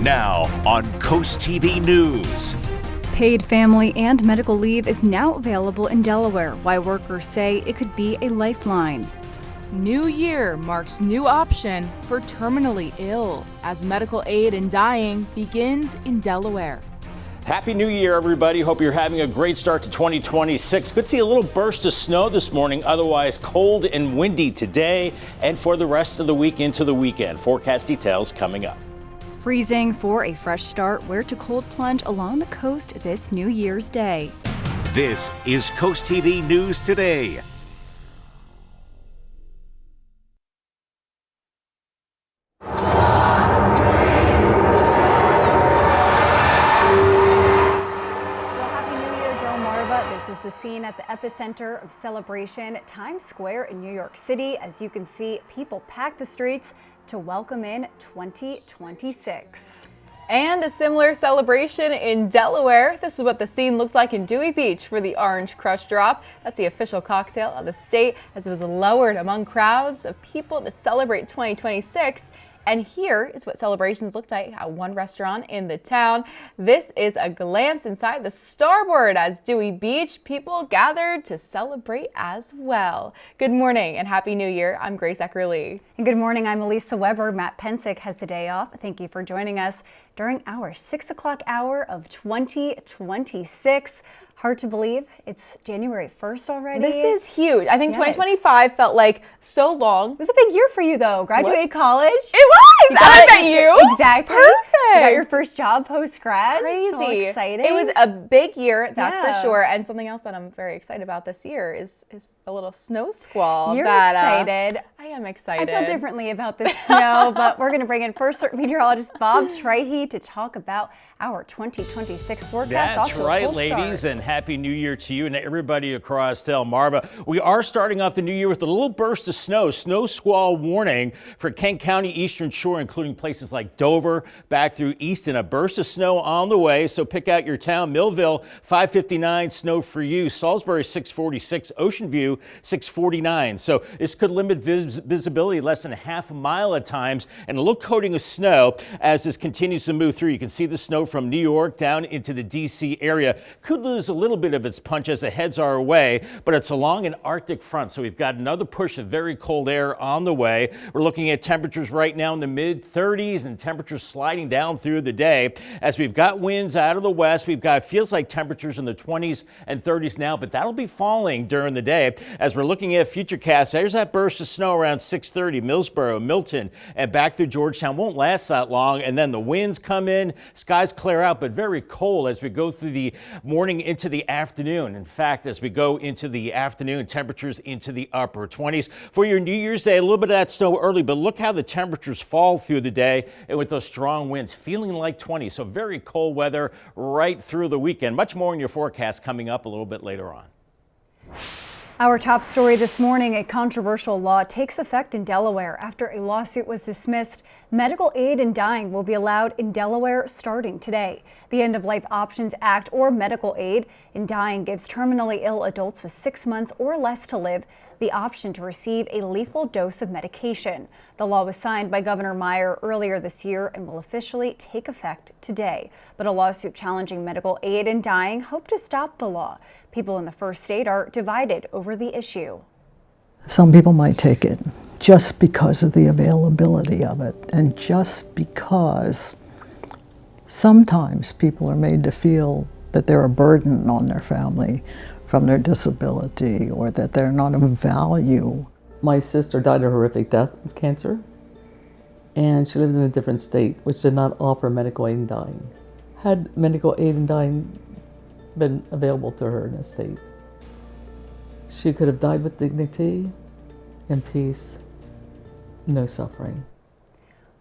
Now on CoastTV News. Paid family and medical leave is now available in Delaware, why workers say it could be a lifeline. New year marks new option for terminally ill as medical aid in dying begins in Delaware. Happy New Year, everybody. Hope you're having a great start to 2026. Could see a little burst of snow this morning, otherwise cold and windy today and for the rest of the week into the weekend. Forecast details coming up. Freezing for a fresh start, where to cold plunge along the coast this New Year's Day. This is CoastTV News Today. This was the scene at the epicenter of celebration, Times Square in New York City. As you can see, people packed the streets to welcome in 2026. And a similar celebration in Delaware. This is what the scene looked like in Dewey Beach for the Orange Crush Drop. That's the official cocktail of the state as it was lowered among crowds of people to celebrate 2026. And here is what celebrations looked like at one restaurant in the town. This is a glance inside the starboard as Dewey Beach people gathered to celebrate as well. Good morning and Happy New Year. I'm Grace Eckerly. And good morning, I'm Elisa Weber. Matt Pensick has the day off. Thank you for joining us during our 6 o'clock hour of 2026. Hard to believe it's January 1st already. This is huge. I think Yes. 2025 felt like so long. It was a big year for you, though. Graduated college. It was! I met you! Exactly. Perfect! You got your first job post-grad. Crazy. So exciting. It was a big year, that's Yeah. for sure. And something else that I'm very excited about this year is a little snow squall. You're that, excited. I am excited. I feel differently about this snow, but we're going to bring in first Alert meteorologist Bob Trahey to talk about our 2026 forecast. That's right, ladies, and Happy New Year to you and everybody across Delmarva. We are starting off the new year with a little burst of snow squall warning for Kent County Eastern Shore, including places like Dover, back through Easton. A burst of snow on the way, so pick out your town. Millville, 559, snow for you. Salisbury, 646. Ocean View, 649. So this could limit visibility less than a half a mile at times, and a little coating of snow as this continues to move through. You can see the snow from New York down into the D.C. area. Could lose a little bit of its punch as it heads our way, but it's along an Arctic front, so we've got another push of very cold air on the way. We're looking at temperatures right now in the mid-30s and temperatures sliding down through the day as we've got winds out of the west. We've got, feels like temperatures in the 20s and 30s now, but that'll be falling during the day. As we're looking at futurecasts, there's that burst of snow around 6:30, Millsboro, Milton, and back through Georgetown. Won't last that long, and then the winds come in, skies clear out, but very cold as we go through the morning into the afternoon. In fact, as we go into the afternoon, temperatures into the upper 20s. For your New Year's Day, a little bit of that snow early, but look how the temperatures fall through the day, and with those strong winds, feeling like 20. So very cold weather right through the weekend. Much more in your forecast coming up a little bit later on. Our top story this morning, a controversial law takes effect in Delaware after a lawsuit was dismissed. Medical aid in dying will be allowed in Delaware starting today. The End of Life Options Act, or medical aid in dying, gives terminally ill adults with 6 months or less to live the option to receive a lethal dose of medication. The law was signed by Governor Meyer earlier this year and will officially take effect today. But a lawsuit challenging medical aid in dying hoped to stop the law. People in the first state are divided over the issue. Some people might take it just because of the availability of it, and just because sometimes people are made to feel that they're a burden on their family from their disability, or that they're not of value. My sister died a horrific death of cancer, and she lived in a different state, which did not offer medical aid in dying. Had medical aid in dying been available to her in this state, she could have died with dignity and peace, no suffering.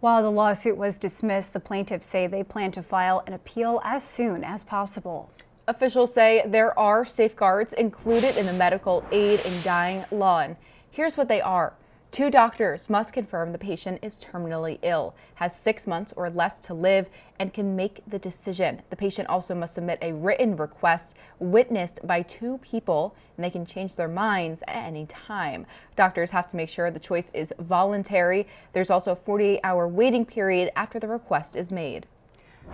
While the lawsuit was dismissed, the plaintiffs say they plan to file an appeal as soon as possible. Officials say there are safeguards included in the medical aid in dying law. And here's what they are. 2 doctors must confirm the patient is terminally ill, has 6 months or less to live, and can make the decision. The patient also must submit a written request witnessed by 2 people, and they can change their minds at any time. Doctors have to make sure the choice is voluntary. There's also a 48-hour waiting period after the request is made.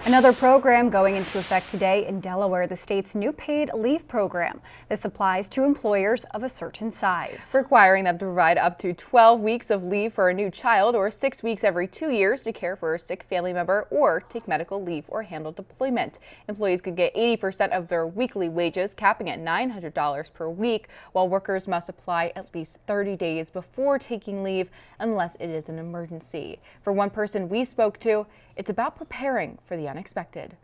Another program going into effect today in Delaware, the state's new paid leave program. This applies to employers of a certain size, requiring them to provide up to 12 weeks of leave for a new child or 6 weeks every 2 years to care for a sick family member or take medical leave or handle deployment. Employees could get 80% of their weekly wages, capping at $900 per week, while workers must apply at least 30 days before taking leave unless it is an emergency. For one person we spoke to, it's about preparing for the unexpected.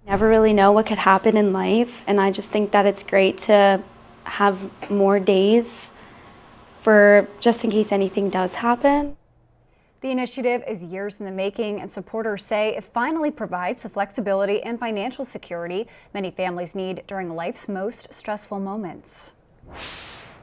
Never really know what could happen in life, and I just think that it's great to have more days for just in case anything does happen. The initiative is years in the making, and supporters say it finally provides the flexibility and financial security many families need during life's most stressful moments.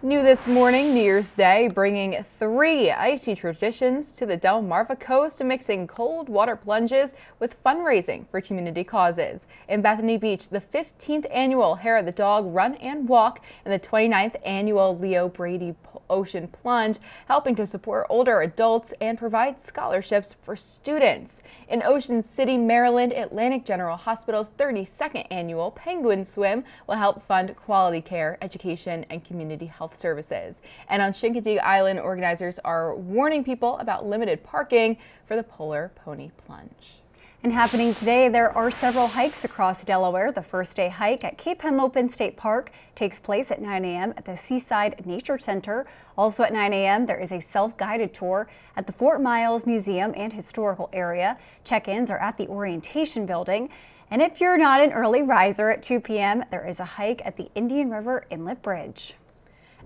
New this morning, New Year's Day, bringing 3 icy traditions to the Delmarva coast, mixing cold water plunges with fundraising for community causes. In Bethany Beach, the 15th annual Hair of the Dog Run and Walk and the 29th annual Leo Brady Ocean Plunge, helping to support older adults and provide scholarships for students. In Ocean City, Maryland, Atlantic General Hospital's 32nd annual Penguin Swim will help fund quality care, education, and community health services. And on Chincoteague Island, organizers are warning people about limited parking for the Polar Pony Plunge. And happening today, there are several hikes across Delaware. The first day hike at Cape Henlopen State Park takes place at 9 a.m. at the Seaside Nature Center. Also at 9 a.m., there is a self-guided tour at the Fort Miles Museum and Historical Area. Check-ins are at the Orientation Building. And if you're not an early riser, at 2 p.m., there is a hike at the Indian River Inlet Bridge.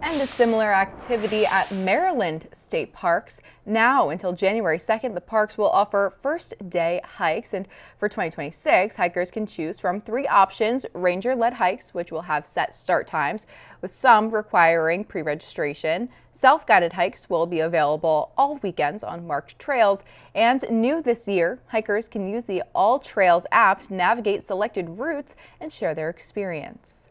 And a similar activity at Maryland state parks. Now until January 2nd, the parks will offer first day hikes. And for 2026, hikers can choose from 3 options: ranger-led hikes, which will have set start times, with some requiring pre-registration. Self-guided hikes will be available all weekends on marked trails. And new this year, hikers can use the All Trails app to navigate selected routes and share their experience.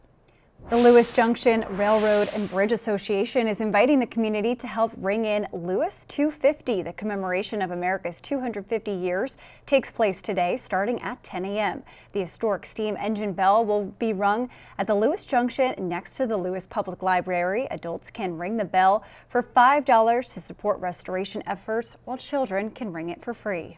The Lewis Junction Railroad and Bridge Association is inviting the community to help ring in Lewis 250. The commemoration of America's 250 years takes place today, starting at 10 a.m. The historic steam engine bell will be rung at the Lewis Junction next to the Lewis Public Library. Adults can ring the bell for $5 to support restoration efforts, while children can ring it for free.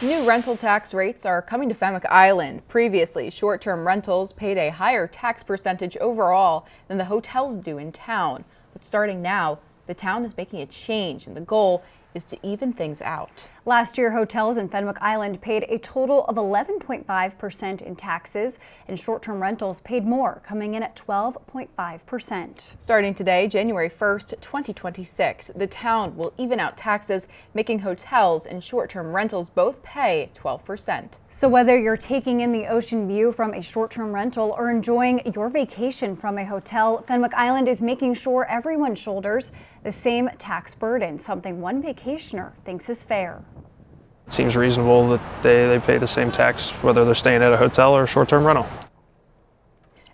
New rental tax rates are coming to Fenwick Island. Previously, short-term rentals paid a higher tax percentage overall than the hotels do in town. But starting now, the town is making a change, and the goal is to even things out. Last year, hotels in Fenwick Island paid a total of 11.5% in taxes, and short-term rentals paid more, coming in at 12.5%. Starting today, January 1st, 2026, the town will even out taxes, making hotels and short-term rentals both pay 12%. So whether you're taking in the ocean view from a short-term rental or enjoying your vacation from a hotel, Fenwick Island is making sure everyone shoulders the same tax burden, something one vacationer thinks is fair. It seems reasonable that they pay the same tax whether they're staying at a hotel or a short-term rental.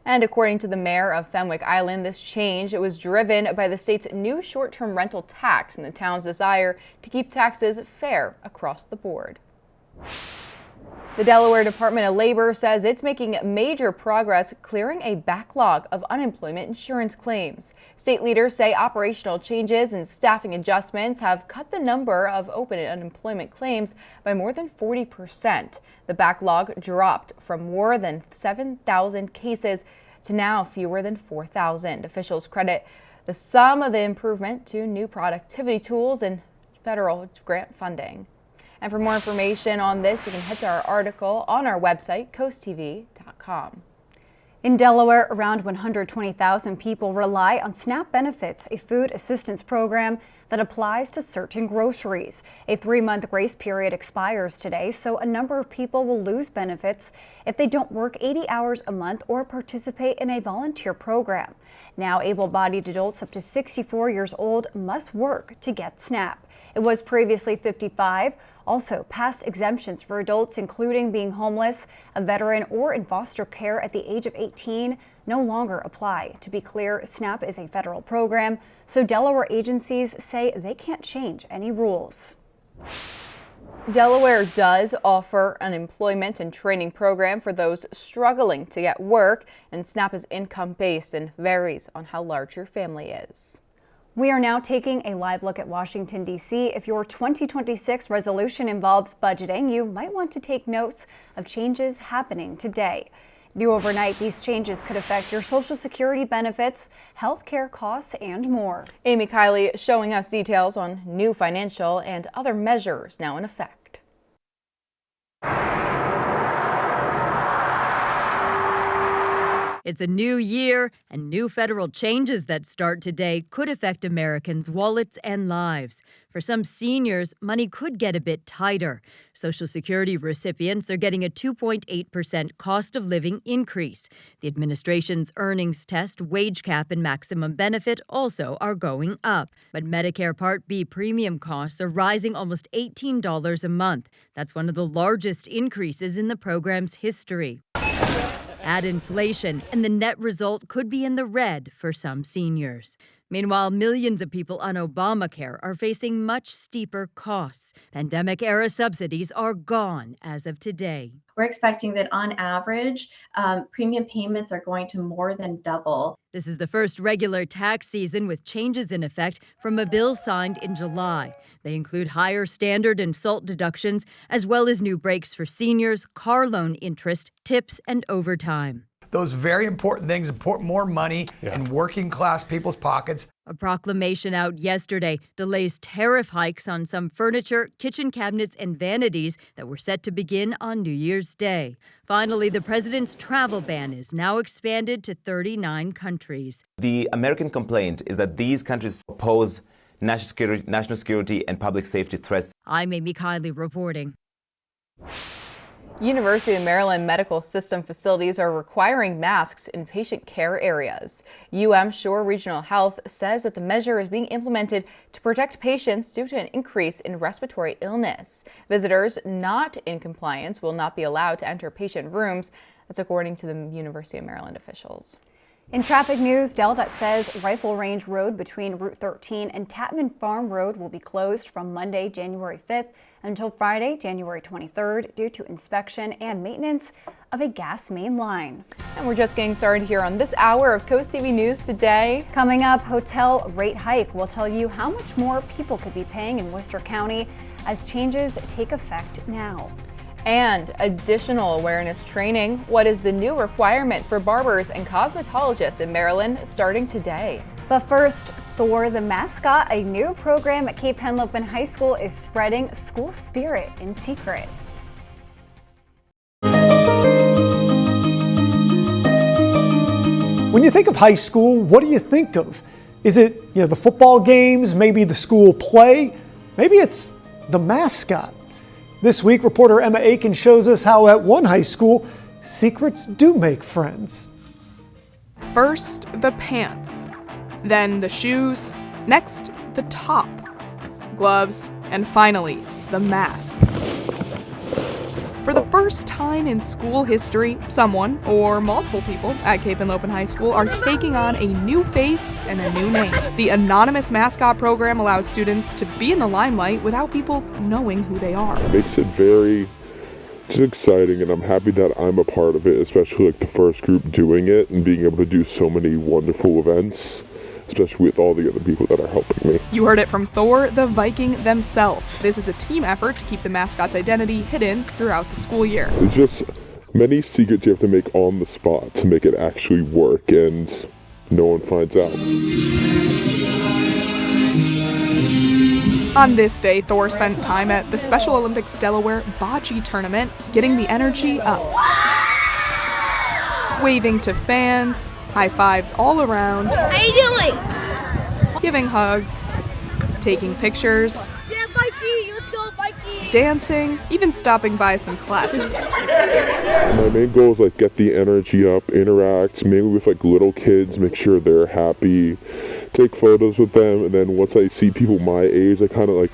And according to the mayor of Fenwick Island, this change was driven by the state's new short-term rental tax and the town's desire to keep taxes fair across the board. The Delaware Department of Labor says it's making major progress clearing a backlog of unemployment insurance claims. State leaders say operational changes and staffing adjustments have cut the number of open unemployment claims by more than 40%. The backlog dropped from more than 7,000 cases to now fewer than 4,000. Officials credit the sum of the improvement to new productivity tools and federal grant funding. And for more information on this, you can head to our article on our website, CoastTV.com. In Delaware, around 120,000 people rely on SNAP benefits, a food assistance program that applies to certain groceries. A 3-month grace period expires today, so a number of people will lose benefits if they don't work 80 hours a month or participate in a volunteer program. Now, able-bodied adults up to 64 years old must work to get SNAP. It was previously 55. Also, past exemptions for adults, including being homeless, a veteran, or in foster care at the age of 18, no longer apply. To be clear, SNAP is a federal program, so Delaware agencies say they can't change any rules. Delaware does offer an employment and training program for those struggling to get work, and SNAP is income-based and varies on how large your family is. We are now taking a live look at Washington, D.C. If your 2026 resolution involves budgeting, you might want to take notes of changes happening today. New overnight, these changes could affect your Social Security benefits, health care costs, and more. Amy Kiley showing us details on new financial and other measures now in effect. It's a new year, and new federal changes that start today could affect Americans' wallets and lives. For some seniors, money could get a bit tighter. Social Security recipients are getting a 2.8% cost of living increase. The administration's earnings test, wage cap, and maximum benefit also are going up. But Medicare Part B premium costs are rising almost $18 a month. That's one of the largest increases in the program's history. Add inflation, and the net result could be in the red for some seniors. Meanwhile, millions of people on Obamacare are facing much steeper costs. Pandemic-era subsidies are gone as of today. We're expecting that on average, premium payments are going to more than double. This is the first regular tax season with changes in effect from a bill signed in July. They include higher standard and SALT deductions, as well as new breaks for seniors, car loan interest, tips, and overtime. Those very important things, put more money in working class people's pockets. A proclamation out yesterday delays tariff hikes on some furniture, kitchen cabinets, and vanities that were set to begin on New Year's Day. Finally, the president's travel ban is now expanded to 39 countries. The American complaint is that these countries pose national security and public safety threats. I'm Amy Kiley reporting. University of Maryland medical system facilities are requiring masks in patient care areas. Shore Regional Health says that the measure is being implemented to protect patients due to an increase in respiratory illness. Visitors not in compliance will not be allowed to enter patient rooms. That's according to the University of Maryland officials. In traffic news, Delta says Rifle Range Road between Route 13 and Tapman Farm Road will be closed from Monday, January 5th until Friday, January 23rd due to inspection and maintenance of a gas main line. And we're just getting started here on this hour of CoastTV News Today. Coming up, hotel rate hike. We'll tell you how much more people could be paying in Worcester County as changes take effect now. And additional awareness training. What is the new requirement for barbers and cosmetologists in Maryland starting today? But first, Thor the mascot, a new program at Cape Henlopen High School, is spreading school spirit in secret. When you think of high school, what do you think of? Is it, the football games, maybe the school play? Maybe it's the mascot. This week, reporter Emma Aiken shows us how at one high school, secrets do make friends. First, the pants, then the shoes, next, the top, gloves, and finally, the mask. For the first time in school history, someone or multiple people at Cape Henlopen High School are taking on a new face and a new name. The anonymous mascot program allows students to be in the limelight without people knowing who they are. It makes it very exciting, and I'm happy that I'm a part of it, especially the first group doing it and being able to do so many wonderful events, especially with all the other people that are helping me. You heard it from Thor the Viking themselves. This is a team effort to keep the mascot's identity hidden throughout the school year. It's just many secrets you have to make on the spot to make it actually work, and no one finds out. On this day, Thor spent time at the Special Olympics Delaware bocce tournament, getting the energy up. Waving to fans, high fives all around. How you doing? Giving hugs, taking pictures. Yeah, Mikey, let's go, Mikey. Dancing, even stopping by some classes. My main goal is get the energy up, interact mainly with little kids, make sure they're happy, take photos with them, and then once I see people my age, I kind of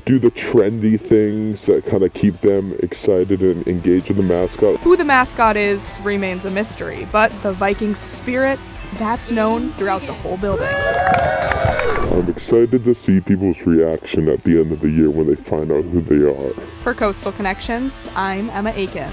do the trendy things that kind of keep them excited and engaged with the mascot. Who the mascot is remains a mystery, but the Vikings' spirit that's known throughout the whole building. I'm excited to see people's reaction at the end of the year when they find out who they are. For Coastal Connections, I'm Emma Aiken.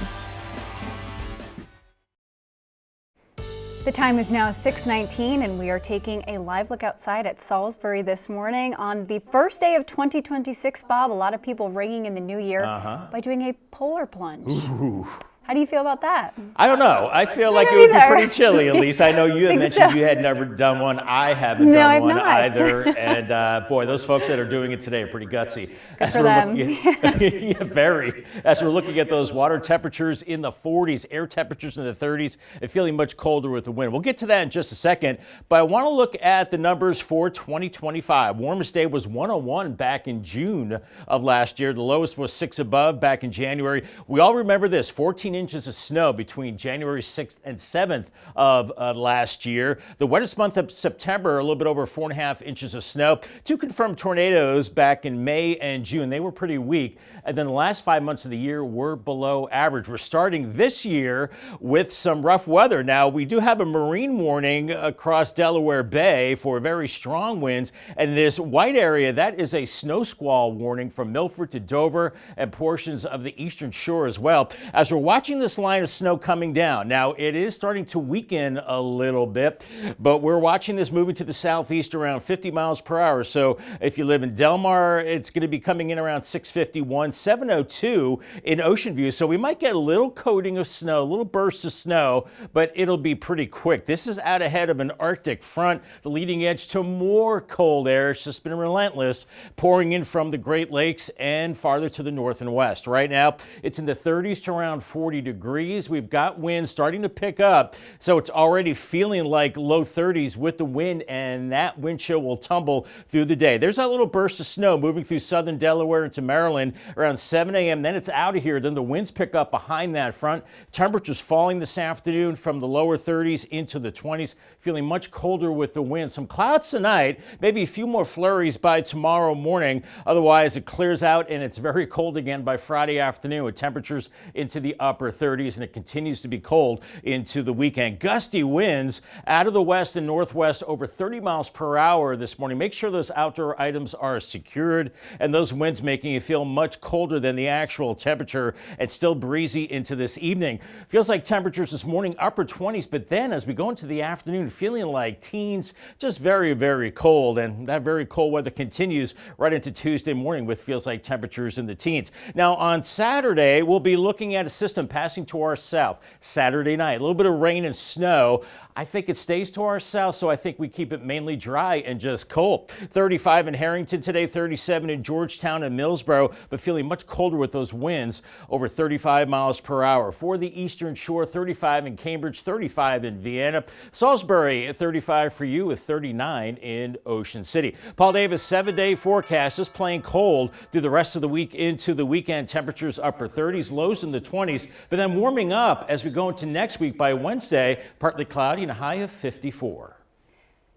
The time is now 6:19 and we are taking a live look outside at Salisbury this morning on the first day of 2026, Bob. A lot of people ringing in the new year by doing a polar plunge. Ooh. How do you feel about that? I don't know. I feel like it would be pretty chilly, Elise. I know you had mentioned you had never done one. I haven't done one either. And boy, those folks that are doing it today are pretty gutsy. Good for them. Yeah, very. As we're looking at those water temperatures in the 40s, air temperatures in the 30s, and feeling much colder with the wind. We'll get to that in just a second. But I want to look at the numbers for 2025. Warmest day was 101 back in June of last year. The lowest was 6 above back in January. We all remember this, 14 inches of snow between January 6th and 7th of last year. The wettest month of September, a little bit over 4.5 inches of snow. 2 confirmed tornadoes back in May and June. They were pretty weak. And then the last 5 months of the year were below average. We're starting this year with some rough weather. Now, we do have a marine warning across Delaware Bay for very strong winds. And this white area, that is a snow squall warning from Milford to Dover and portions of the eastern shore as well. As we're watching this line of snow coming down. Now, it is starting to weaken a little bit, but we're watching this moving to the southeast around 50 miles per hour. So if you live in Delmarva, it's going to be coming in around 651, 702 in Ocean View. So we might get a little coating of snow, a little burst of snow, but it'll be pretty quick. This is out ahead of an Arctic front, the leading edge to more cold air. It's just been relentless, pouring in from the Great Lakes and farther to the north and west. Right now, it's in the 30s to around 40 degrees. We've got winds starting to pick up, so it's already feeling like low 30s with the wind, and that wind chill will tumble through the day. There's a little burst of snow moving through southern Delaware into Maryland around 7 a.m. Then it's out of here. Then the winds pick up behind that front. Temperatures falling this afternoon from the lower 30s into the 20s, feeling much colder with the wind. Some clouds tonight, maybe a few more flurries by tomorrow morning. Otherwise, it clears out and it's very cold again by Friday afternoon with temperatures into the upper 30s, and it continues to be cold into the weekend. Gusty winds out of the west and northwest over 30 miles per hour this morning. Make sure those outdoor items are secured, and those winds making you feel much colder than the actual temperature, and still breezy into this evening. Feels like temperatures this morning upper 20s, but then as we go into the afternoon, feeling like teens, just very, very cold, and that very cold weather continues right into Tuesday morning with feels like temperatures in the teens. Now on Saturday, we'll be looking at a system passing to our south. Saturday night, a little bit of rain and snow. I think it stays to our south, so I think we keep it mainly dry and just cold. 35 in Harrington today, 37 in Georgetown and Millsboro, but feeling much colder with those winds over 35 miles per hour. For the eastern shore, 35 in Cambridge, 35 in Vienna. Salisbury at 35 for you with 39 in Ocean City. Paul Davis, 7-day forecast, just plain cold through the rest of the week into the weekend. Temperatures upper 30s, lows in the 20s, but then warming up as we go into next week. By Wednesday, partly cloudy and a high of 54.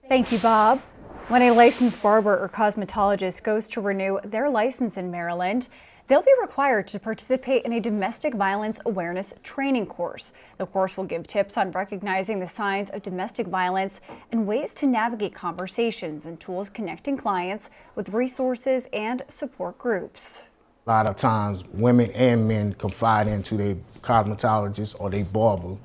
Thank you, Bob. When a licensed barber or cosmetologist goes to renew their license in Maryland, they'll be required to participate in a domestic violence awareness training course. The course will give tips on recognizing the signs of domestic violence and ways to navigate conversations, and tools connecting clients with resources and support groups. A lot of times, women and men confide into their cosmetologist or their barber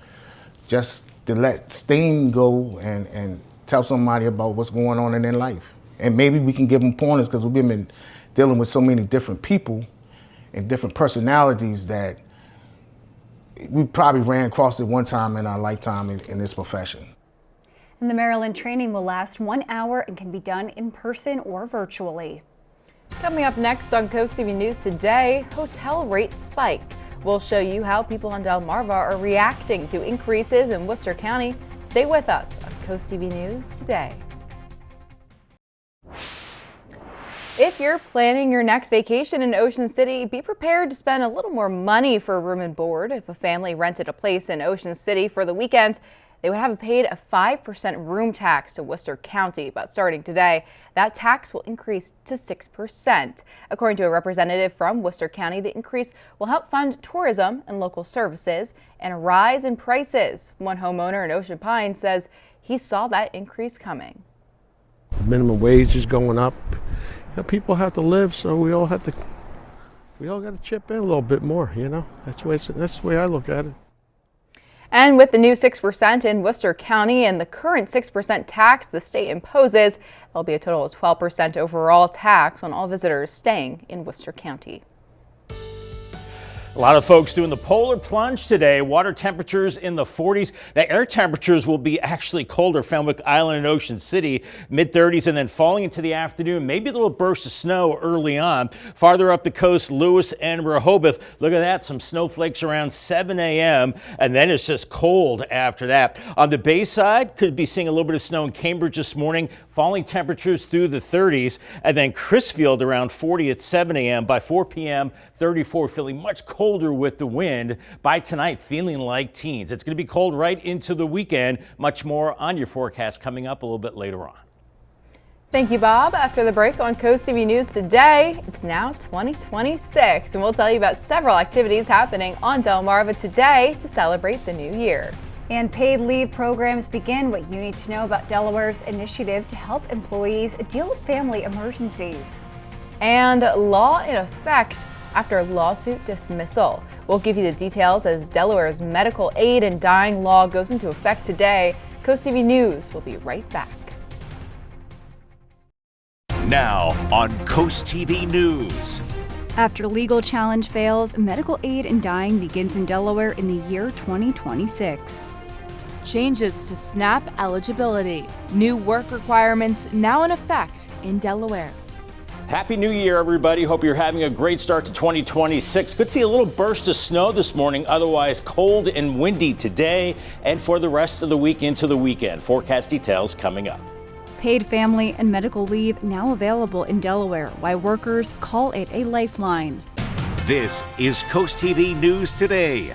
just to let steam go and tell somebody about what's going on in their life. And maybe we can give them pointers, because we've been dealing with so many different people and different personalities that we probably ran across it one time in our lifetime in this profession. And the Maryland training will last 1 hour and can be done in person or virtually. Coming up next on CoastTV News Today, hotel rates spike. We'll show you how people on Delmarva are reacting to increases in Worcester County. Stay with us on CoastTV News Today. If you're planning your next vacation in Ocean City, be prepared to spend a little more money for room and board. If a family rented a place in Ocean City for the weekend, they would have paid a 5% room tax to Worcester County. But starting today, that tax will increase to 6%. According to a representative from Worcester County, the increase will help fund tourism and local services and a rise in prices. One homeowner in Ocean Pines says he saw that increase coming. Minimum wage is going up. People have to live, so we all got to chip in a little bit more, That's the way I look at it. And with the new 6% in Worcester County and the current 6% tax the state imposes, there'll be a total of 12% overall tax on all visitors staying in Worcester County. A lot of folks doing the polar plunge today. Water temperatures in the 40s. The air temperatures will be actually colder. Falmouth Island and Ocean City, mid-30s, and then falling into the afternoon. Maybe a little burst of snow early on. Farther up the coast, Lewis and Rehoboth. Look at that, some snowflakes around 7 a.m. and then it's just cold after that. On the bay side, could be seeing a little bit of snow in Cambridge this morning. Falling temperatures through the 30s, and then Crisfield around 40 at 7 a.m. By 4 p.m., 34, feeling much colder with the wind. By tonight, feeling like teens. It's going to be cold right into the weekend. Much more on your forecast coming up a little bit later on. Thank you, Bob. After the break on CoastTV News today, it's now 2026, and we'll tell you about several activities happening on Delmarva today to celebrate the new year. And paid leave programs begin. What you need to know about Delaware's initiative to help employees deal with family emergencies. And law in effect after lawsuit dismissal. We'll give you the details as Delaware's medical aid and dying law goes into effect today. CoastTV News will be right back. Now on CoastTV News. After legal challenge fails, medical aid in dying begins in Delaware in the year 2026. Changes to SNAP eligibility. New work requirements now in effect in Delaware. Happy New Year, everybody. Hope you're having a great start to 2026. Could see a little burst of snow this morning, otherwise cold and windy today and for the rest of the week into the weekend. Forecast details coming up. Paid family and medical leave now available in Delaware, why workers call it a lifeline. This is CoastTV News Today.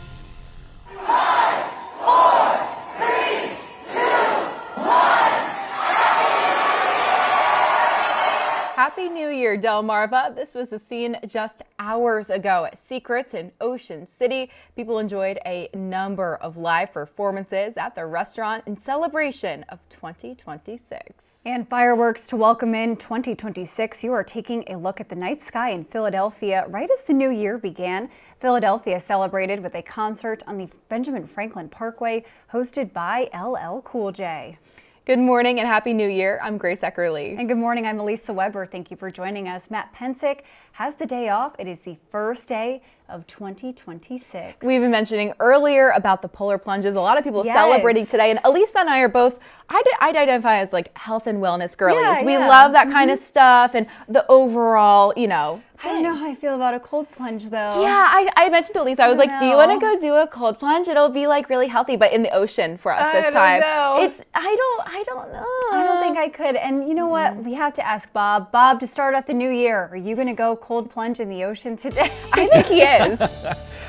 Happy New Year, Delmarva. This was a scene just hours ago at Secrets in Ocean City. People enjoyed a number of live performances at the restaurant in celebration of 2026. And fireworks to welcome in 2026. You are taking a look at the night sky in Philadelphia right as the new year began. Philadelphia celebrated with a concert on the Benjamin Franklin Parkway hosted by LL Cool J. Good morning and Happy New Year. I'm Grace Eckerly. And good morning, I'm Elisa Weber. Thank you for joining us. Matt Pensick has the day off. It is the first day of 2026. We've been mentioning earlier about the polar plunges. A lot of people celebrating today. And Elisa and I are both, I'd identify as like health and wellness girlies. We love that kind of stuff and the overall, I don't know how I feel about a cold plunge though. Yeah, I mentioned to Lisa, I was like, do you want to go do a cold plunge? It'll be like really healthy, but in the ocean for us this time. I don't know. I don't think I could. And you know what? We have to ask Bob. Bob, to start off the new year, are you going to go cold plunge in the ocean today? I think he is.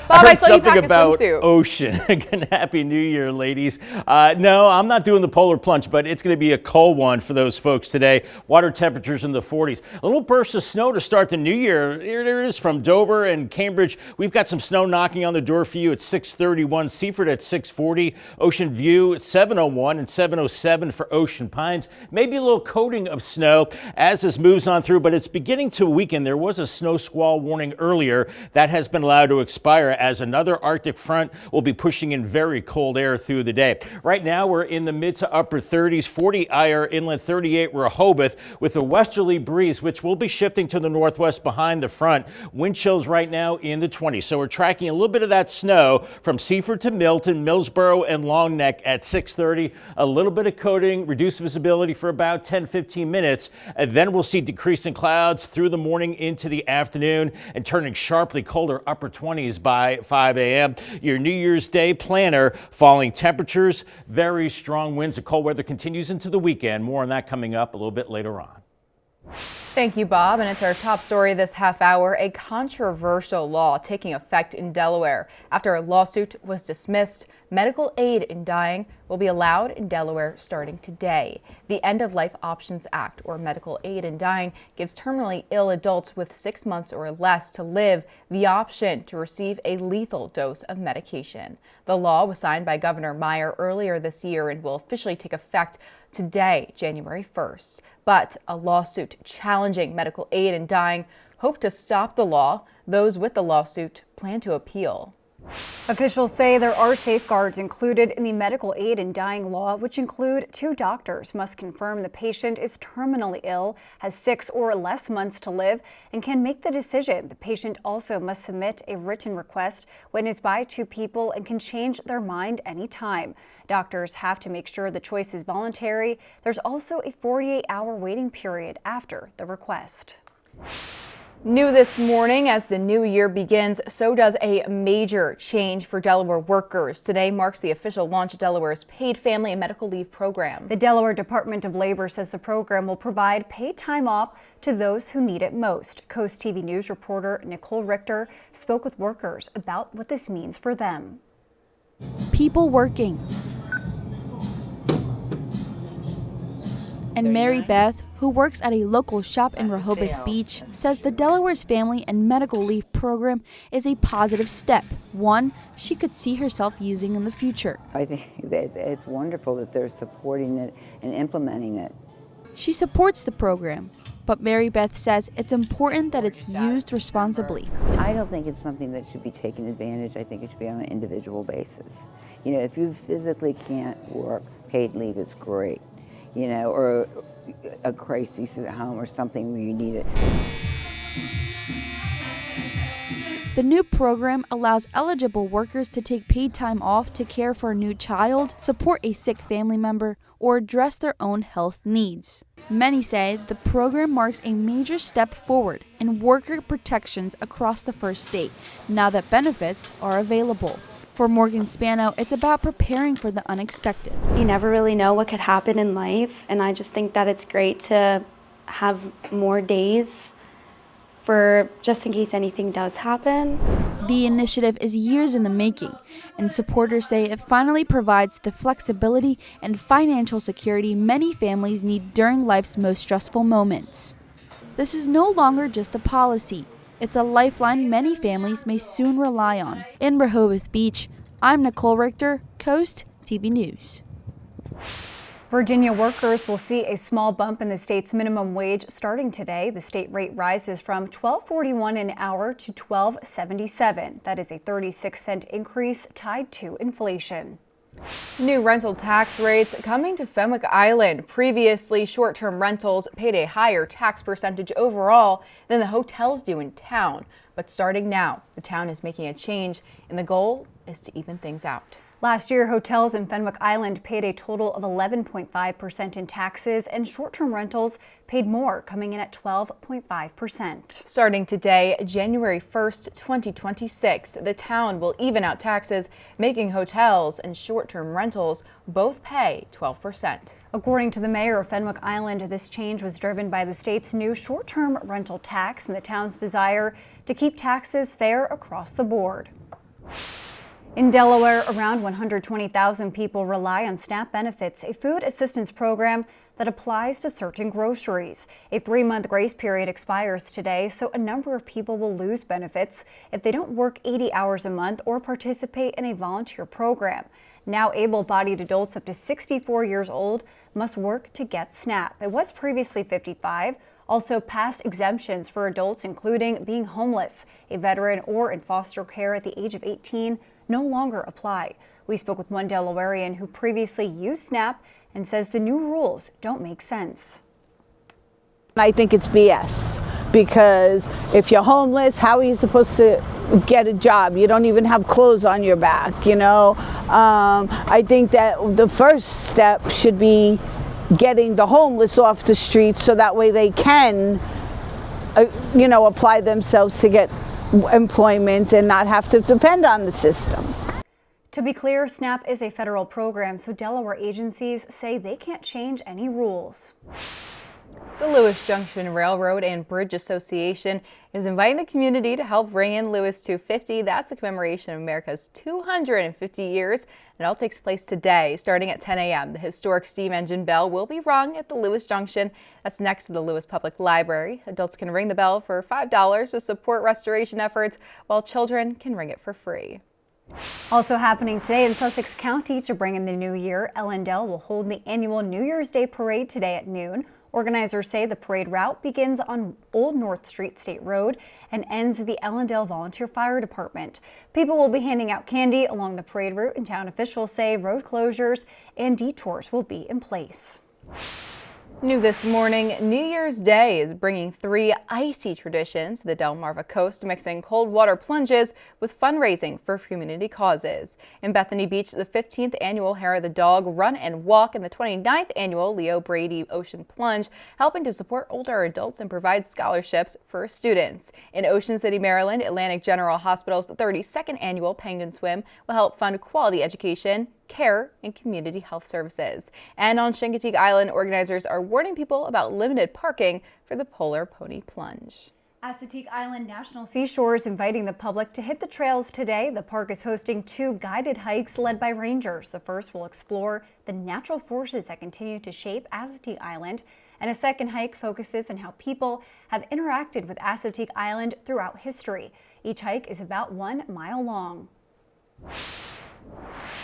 Bob, I heard saw you something pack about a swimsuit. ocean. Again, Happy New Year, ladies. No, I'm not doing the polar plunge, but it's going to be a cold one for those folks today. Water temperatures in the 40s. A little burst of snow to start the new year. Here it is from Dover and Cambridge. We've got some snow knocking on the door for you at 6:31. Seaford at 6:40. Ocean View at 7:01 and 7:07 for Ocean Pines. Maybe a little coating of snow as this moves on through, but it's beginning to weaken. There was a snow squall warning earlier that has been allowed to expire as another Arctic front will be pushing in very cold air through the day. Right now we're in the mid to upper 30s, 40 Eyre Inlet, 38 Rehoboth with a westerly breeze which will be shifting to the northwest behind the front. Wind chills right now in the 20s. So we're tracking a little bit of that snow from Seaford to Milton, Millsboro and Long Neck at 6:30. A little bit of coating, reduced visibility for about 10-15 minutes, and then we'll see decreasing clouds through the morning into the afternoon and turning sharply colder upper 20s by 5 a.m. Your New Year's Day planner, falling temperatures, very strong winds. The cold weather continues into the weekend. More on that coming up a little bit later on. Thank you, Bob. And it's our top story this half hour, a controversial law taking effect in Delaware. After a lawsuit was dismissed, medical aid in dying will be allowed in Delaware starting today. The End of Life Options Act, or medical aid in dying, gives terminally ill adults with 6 months or less to live the option to receive a lethal dose of medication. The law was signed by Governor Meyer earlier this year and will officially take effect today, January 1st. But a lawsuit challenging medical aid in dying hoped to stop the law. Those with the lawsuit plan to appeal. Officials say there are safeguards included in the medical aid in dying law, which include 2 doctors must confirm the patient is terminally ill, has 6 or less months to live, and can make the decision. The patient also must submit a written request witnessed by 2 people and can change their mind anytime. Doctors have to make sure the choice is voluntary. There's also a 48-hour waiting period after the request. New this morning, as the new year begins, so does a major change for Delaware workers. Today marks the official launch of Delaware's paid family and medical leave program. The Delaware Department of Labor says the program will provide paid time off to those who need it most. CoastTV News reporter Nicole Richter spoke with workers about what this means for them. People working. And Mary Beth, who works at a local shop in Rehoboth Beach, says the Delaware's Family and Medical Leave program is a positive step, one she could see herself using in the future. I think it's wonderful that they're supporting it and implementing it. She supports the program, but Mary Beth says it's important that it's used responsibly. I don't think it's something that should be taken advantage. I think it should be on an individual basis. You know, if you physically can't work, paid leave is great. You know, or a crisis at home or something where you need it. The new program allows eligible workers to take paid time off to care for a new child, support a sick family member, or address their own health needs. Many say the program marks a major step forward in worker protections across the first state, now that benefits are available. For Morgan Spano, it's about preparing for the unexpected. You never really know what could happen in life, and I just think that it's great to have more days for just in case anything does happen. The initiative is years in the making, and supporters say it finally provides the flexibility and financial security many families need during life's most stressful moments. This is no longer just a policy. It's a lifeline many families may soon rely on. In Rehoboth Beach, I'm Nicole Richter, Coast TV News. Virginia workers will see a small bump in the state's minimum wage starting today. The state rate rises from $12.41 an hour to $12.77. That is a 36-cent increase tied to inflation. New rental tax rates coming to Fenwick Island. Previously, short-term rentals paid a higher tax percentage overall than the hotels do in town. But starting now, the town is making a change, and the goal is to even things out. Last year, hotels in Fenwick Island paid a total of 11.5% in taxes, and short-term rentals paid more, coming in at 12.5%. Starting today, January 1st, 2026, the town will even out taxes, making hotels and short-term rentals both pay 12%. According to the mayor of Fenwick Island, this change was driven by the state's new short-term rental tax and the town's desire to keep taxes fair across the board. In Delaware, around 120,000 people rely on SNAP benefits, a food assistance program that applies to certain groceries. A 3-month grace period expires today, so a number of people will lose benefits if they don't work 80 hours a month or participate in a volunteer program. Now, able-bodied adults up to 64 years old must work to get SNAP. It was previously 55. Also, past exemptions for adults, including being homeless, a veteran, or in foster care at the age of 18, no longer apply. We spoke with one Delawarean who previously used SNAP and says the new rules don't make sense. I think it's BS, because if you're homeless, how are you supposed to get a job? You don't even have clothes on your back, you know? I think that the first step should be getting the homeless off the streets so that way they can, apply themselves to get employment and not have to depend on the system. To be clear, SNAP is a federal program, so Delaware agencies say they can't change any rules. The Lewis Junction Railroad and Bridge Association is inviting the community to help ring in Lewis 250. That's a commemoration of America's 250 years. It all takes place today, starting at 10 a.m. The historic steam engine bell will be rung at the Lewis Junction. That's next to the Lewis Public Library. Adults can ring the bell for $5 to support restoration efforts, while children can ring it for free. Also happening today in Sussex County to bring in the new year, Ellendale will hold the annual New Year's Day parade today at noon. Organizers say the parade route begins on Old North Street State Road and ends at the Ellendale Volunteer Fire Department. People will be handing out candy along the parade route, and town officials say road closures and detours will be in place. New this morning, New Year's Day is bringing 3 icy traditions to the Delmarva coast, mixing cold water plunges with fundraising for community causes. In Bethany Beach, the 15th annual Hair of the Dog Run and Walk and the 29th annual Leo Brady Ocean Plunge, helping to support older adults and provide scholarships for students. In Ocean City, Maryland, Atlantic General Hospital's 32nd annual Penguin Swim will help fund quality education, care, and community health services. And on Chincoteague Island, organizers are warning people about limited parking for the Polar Pony Plunge. Assateague Island National Seashore is inviting the public to hit the trails today. The park is hosting 2 guided hikes led by rangers. The first will explore the natural forces that continue to shape Assateague Island, and a second hike focuses on how people have interacted with Assateague Island throughout history. Each hike is about 1 mile long.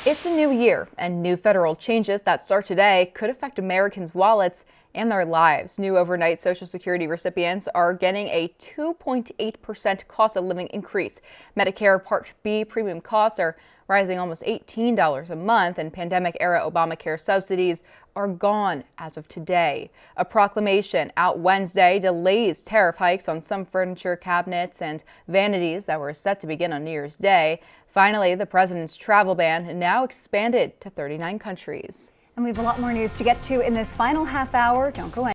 It's a new year, and new federal changes that start today could affect Americans' wallets and their lives. New overnight Social Security recipients are getting a 2.8% cost of living increase. Medicare Part B premium costs are rising almost $18 a month, and pandemic-era Obamacare subsidies are gone as of today. A proclamation out Wednesday delays tariff hikes on some furniture, cabinets, and vanities that were set to begin on New Year's Day. Finally, the president's travel ban now expanded to 39 countries. And we have a lot more news to get to in this final half hour. Don't go anywhere.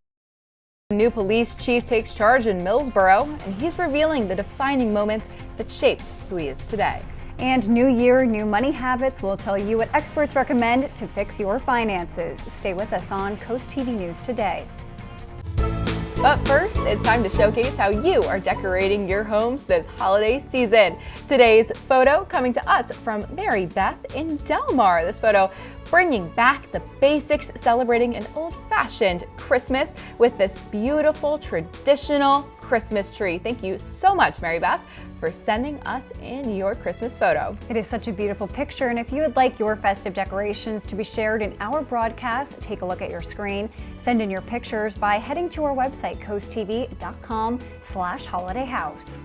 A new police chief takes charge in Millsboro, and he's revealing the defining moments that shaped who he is today. And new year, new money habits. We'll tell you what experts recommend to fix your finances. Stay with us on Coast TV News today. But first, it's time to showcase how you are decorating your homes this holiday season. Today's photo coming to us from Mary Beth in Delmar. This photo bringing back the basics, celebrating an old-fashioned Christmas with this beautiful traditional Christmas tree. Thank you so much, Mary Beth, for sending us in your Christmas photo. It is such a beautiful picture, and if you would like your festive decorations to be shared in our broadcast, take a look at your screen. Send in your pictures by heading to our website, coasttv.com/holidayhouse.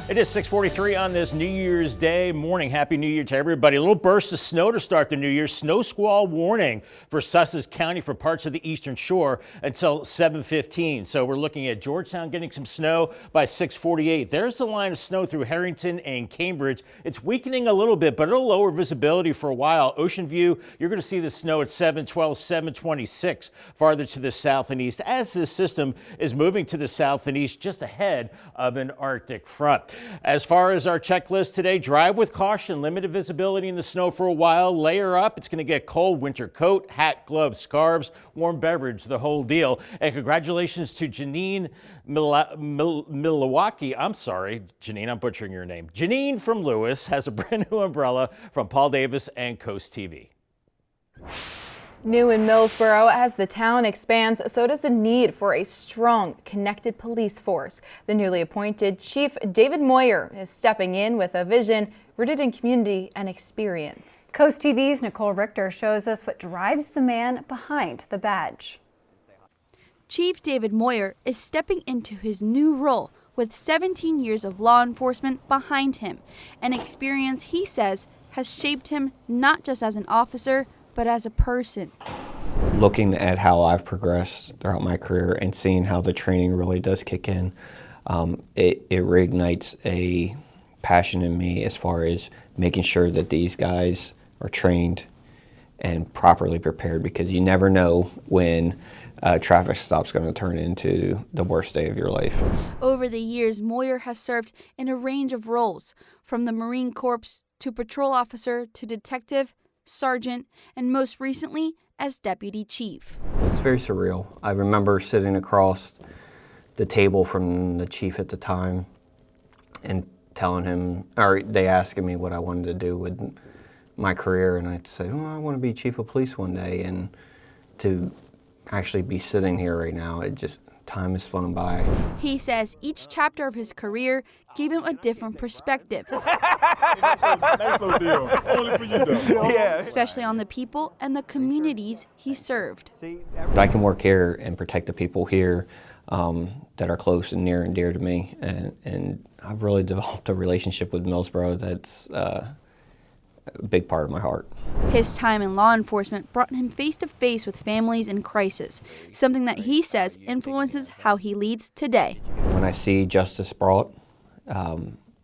It is 6:43 on this New Year's Day morning. Happy New Year to everybody. A little burst of snow to start the new year. Snow squall warning for Sussex County for parts of the eastern shore until 7:15. So we're looking at Georgetown getting some snow by 6:48. There's the line of snow through Harrington and Cambridge. It's weakening a little bit, but it'll lower visibility for a while. Ocean View, you're going to see the snow at 7:12, 7:26 farther to the south and east as this system is moving to the south and east just ahead of an Arctic front. As far as our checklist today, drive with caution, limited visibility in the snow for a while, layer up. It's going to get cold, winter coat, hat, gloves, scarves, warm beverage, the whole deal. And congratulations to Janine Milwaukee. I'm sorry, Janine, I'm butchering your name. Janine from Lewis has a brand new umbrella from Paul Davis and Coast TV. New in Millsboro, as the town expands, so does the need for a strong, connected police force. The newly appointed Chief David Moyer is stepping in with a vision rooted in community and experience. Coast TV's Nicole Richter shows us what drives the man behind the badge. Chief David Moyer is stepping into his new role with 17 years of law enforcement behind him, an experience he says has shaped him not just as an officer, but as a person. Looking at how I've progressed throughout my career and seeing how the training really does kick in, it reignites a passion in me as far as making sure that these guys are trained and properly prepared, because you never know when a traffic stop's going to turn into the worst day of your life. Over the years, Moyer has served in a range of roles, from the Marine Corps to patrol officer to detective, sergeant, and most recently as deputy chief. It's very surreal. I remember sitting across the table from the chief at the time and telling him, or they asking me what I wanted to do with my career, and I'd say, I want to be chief of police one day. And to actually be sitting here right now, time has flown by. He says each chapter of his career gave him a different perspective. Especially on the people and the communities he served. I can work here and protect the people here that are close and near and dear to me. And I've really developed a relationship with Millsboro that's a big part of my heart. His time in law enforcement brought him face to face with families in crisis, something that he says influences how he leads today. When I see justice brought,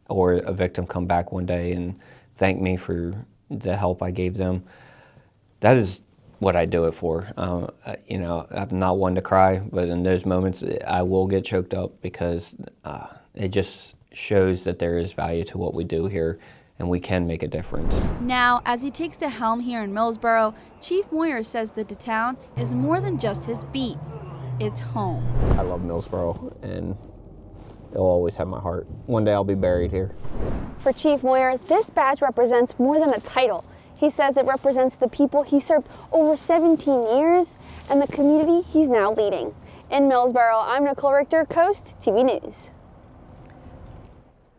or a victim come back one day and thank me for the help I gave them, that is what I do it for. You know, I'm not one to cry, but in those moments I will get choked up because it just shows that there is value to what we do here, and we can make a difference. Now, as he takes the helm here in Millsboro, Chief Moyer says that the town is more than just his beat. It's home. I love Millsboro, and it'll always have my heart. One day I'll be buried here. For Chief Moyer, this badge represents more than a title. He says it represents the people he served over 17 years and the community he's now leading. In Millsboro, I'm Nicole Richter, Coast TV News.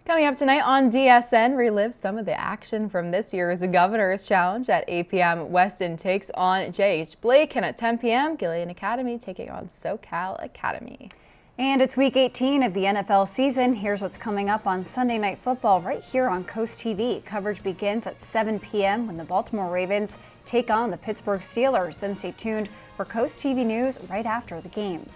Coming up tonight on DSN, relive some of the action from this year's Governor's Challenge. At 8 p.m., Weston takes on J.H. Blake, and at 10 p.m., Gillian Academy taking on SoCal Academy. And it's week 18 of the NFL season. Here's what's coming up on Sunday Night Football right here on Coast TV. Coverage begins at 7 p.m. when the Baltimore Ravens take on the Pittsburgh Steelers. Then stay tuned for Coast TV News right after the game.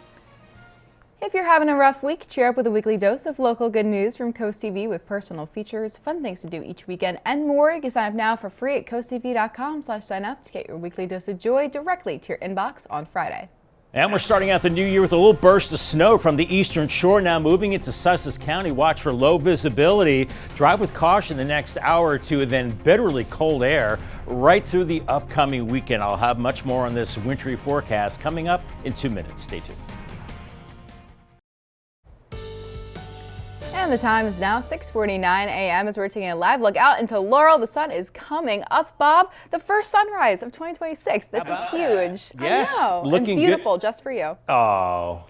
If you're having a rough week, cheer up with a weekly dose of local good news from Coast TV with personal features, fun things to do each weekend, and more. You can sign up now for free at coasttv.com/sign up to get your weekly dose of joy directly to your inbox on Friday. And we're starting out the new year with a little burst of snow from the eastern shore, now moving into Sussex County. Watch for low visibility. Drive with caution the next hour or two, and then bitterly cold air right through the upcoming weekend. I'll have much more on this wintry forecast coming up in 2 minutes. Stay tuned. And the time is now 6:49 a.m. as we're taking a live look out into Laurel. The sun is coming up, Bob. The first sunrise of 2026. This is huge. Yes, I know. looking and beautiful good. Just for you. Oh,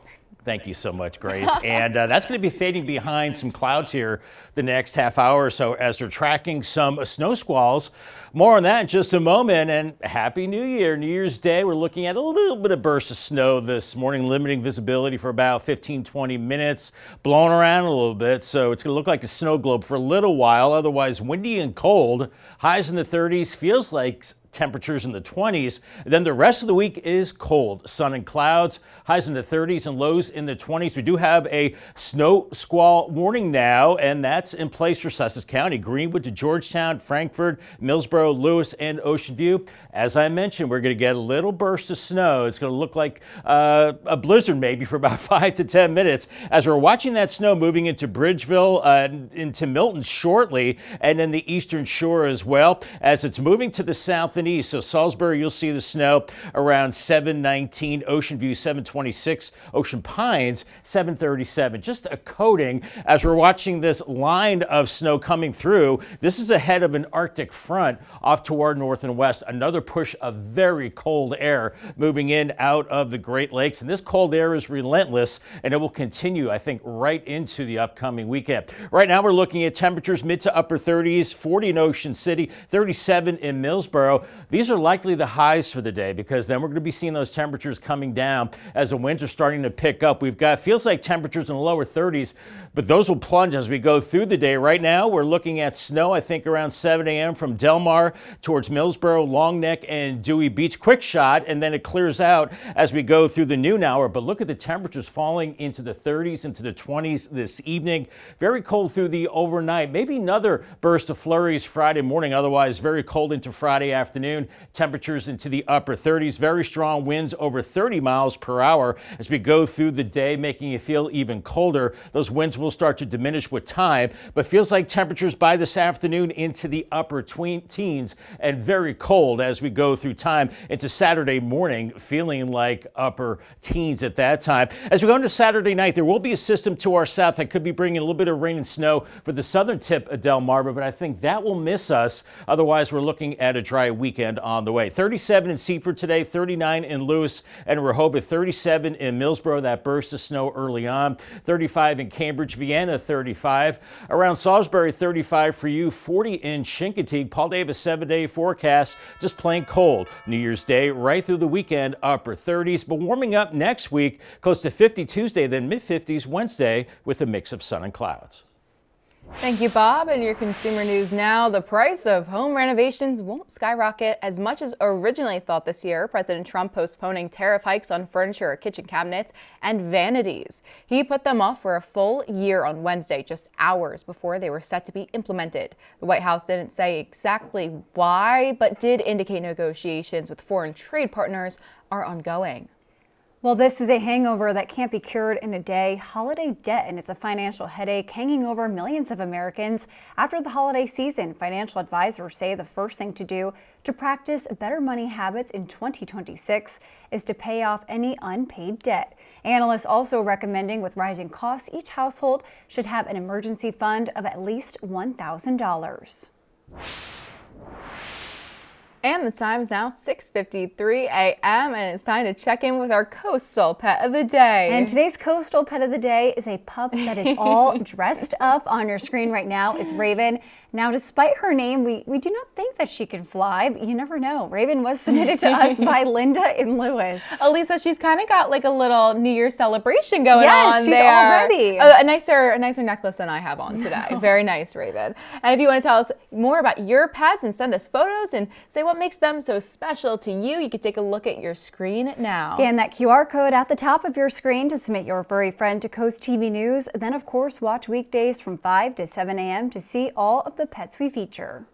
thank you so much, Grace. And that's going to be fading behind some clouds here the next half hour or so as they're tracking some snow squalls. More on that in just a moment. And Happy New Year. New Year's Day, we're looking at a little bit of burst of snow this morning, limiting visibility for about 15-20 minutes, blowing around a little bit. So it's going to look like a snow globe for a little while. Otherwise, windy and cold. Highs in the 30s, feels like temperatures in the 20s. Then the rest of the week is cold. Sun and clouds, highs in the 30s and lows in the 20s. We do have a snow squall warning now, and that's in place for Sussex County, Greenwood to Georgetown, Frankfort, Millsboro, Lewis, and Ocean View. As I mentioned, we're going to get a little burst of snow. It's going to look like a blizzard maybe for about 5 to 10 minutes as we're watching that snow moving into Bridgeville, into Milton shortly, and then the eastern shore as well as it's moving to the south and east. So Salisbury, you'll see the snow around 7:19, Ocean View 7:26, Ocean Pines 7:37. Just a coating as we're watching this line of snow coming through. This is ahead of an Arctic front off toward north and west. Another push of very cold air moving in out of the Great Lakes. And this cold air is relentless, and it will continue, I think, right into the upcoming weekend. Right now, we're looking at temperatures mid to upper 30s, 40 in Ocean City, 37 in Millsboro. These are likely the highs for the day because then we're going to be seeing those temperatures coming down as the winds are starting to pick up. We've got, feels like temperatures in the lower 30s, but those will plunge as we go through the day. Right now, we're looking at snow, I think, around 7 a.m. from Delmarva towards Millsboro, Long Neck, and Dewey Beach. Quick shot, and then it clears out as we go through the noon hour. But look at the temperatures falling into the 30s, into the 20s this evening. Very cold through the overnight. Maybe another burst of flurries Friday morning. Otherwise, very cold into Friday afternoon. afternoon. Temperatures into the upper 30s. Very strong winds over 30 miles per hour as we go through the day, making you feel even colder. Those winds will start to diminish with time, but feels like temperatures by this afternoon into the upper teens and very cold as we go through time into Saturday morning, feeling like upper teens at that time. As we go into Saturday night, there will be a system to our south that could be bringing a little bit of rain and snow for the southern tip of Delmarva, but I think that will miss us. Otherwise, we're looking at a dry weekend on the way. 37 in Seaford today, 39 in Lewis and Rehoboth, 37 in Millsboro, that burst of snow early on, 35 in Cambridge, Vienna, 35. Around Salisbury, 35 for you, 40 in Chincoteague. Paul Davis 7-day forecast, just plain cold. New Year's Day right through the weekend, upper 30s, but warming up next week, close to 50 Tuesday, then mid-50s Wednesday with a mix of sun and clouds. Thank you, Bob. And your consumer news now. The price of home renovations won't skyrocket as much as originally thought this year. President Trump postponing tariff hikes on furniture, kitchen cabinets, and vanities. He put them off for a full year on Wednesday, just hours before they were set to be implemented. The White House didn't say exactly why, but did indicate negotiations with foreign trade partners are ongoing. Well, this is a hangover that can't be cured in a day. Holiday debt, and it's a financial headache hanging over millions of Americans after the holiday season. Financial advisors say the first thing to do to practice better money habits in 2026 is to pay off any unpaid debt. Analysts also recommending with rising costs, each household should have an emergency fund of at least $1,000. And the time is now 6:53 a.m. and it's time to check in with our coastal pet of the day. And today's coastal pet of the day is a pup that is all dressed up. On your screen right now is Raven. Now, despite her name, we do not think that she can fly, but you never know. Raven was submitted to us by Linda in Lewis. Elisa, she's kind of got like a little New Year's celebration going on yes, she's there. all ready. A nicer necklace than I have on today. Very nice, Raven. And if you want to tell us more about your pets and send us photos and say what makes them so special to you, you can take a look at your screen now. Scan that QR code at the top of your screen to submit your furry friend to Coast TV News. Then, of course, watch weekdays from 5 to 7 a.m. to see all of the pets we feature.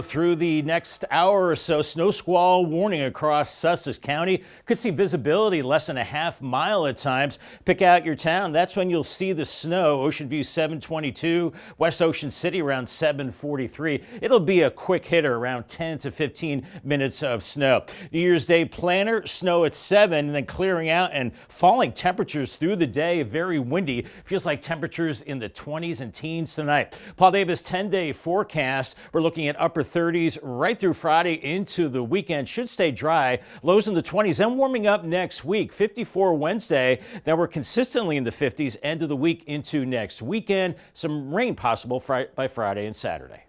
Through the next hour or so, snow squall warning across Sussex County. Could see visibility less than a half mile at times. Pick out your town. That's when you'll see the snow. Ocean View 722, West Ocean City around 743. It'll be a quick hitter, around 10 to 15 minutes of snow. New Year's Day planner, snow at 7 and then clearing out and falling temperatures through the day. Very windy. Feels like temperatures in the 20s and teens tonight. Paul Davis 10-day forecast. We're looking at upper 30s right through Friday into the weekend. Should stay dry. Lows in the 20s and warming up next week. 54 Wednesday. Then we're consistently in the 50s end of the week into next weekend. Some rain possible by Friday and Saturday.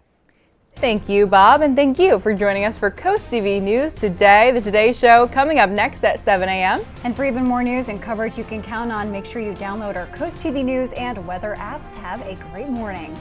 Thank you, Bob, and thank you for joining us for Coast TV News today. The Today Show coming up next at 7 a.m. And for even more news and coverage you can count on, make sure you download our Coast TV News and weather apps. Have a great morning.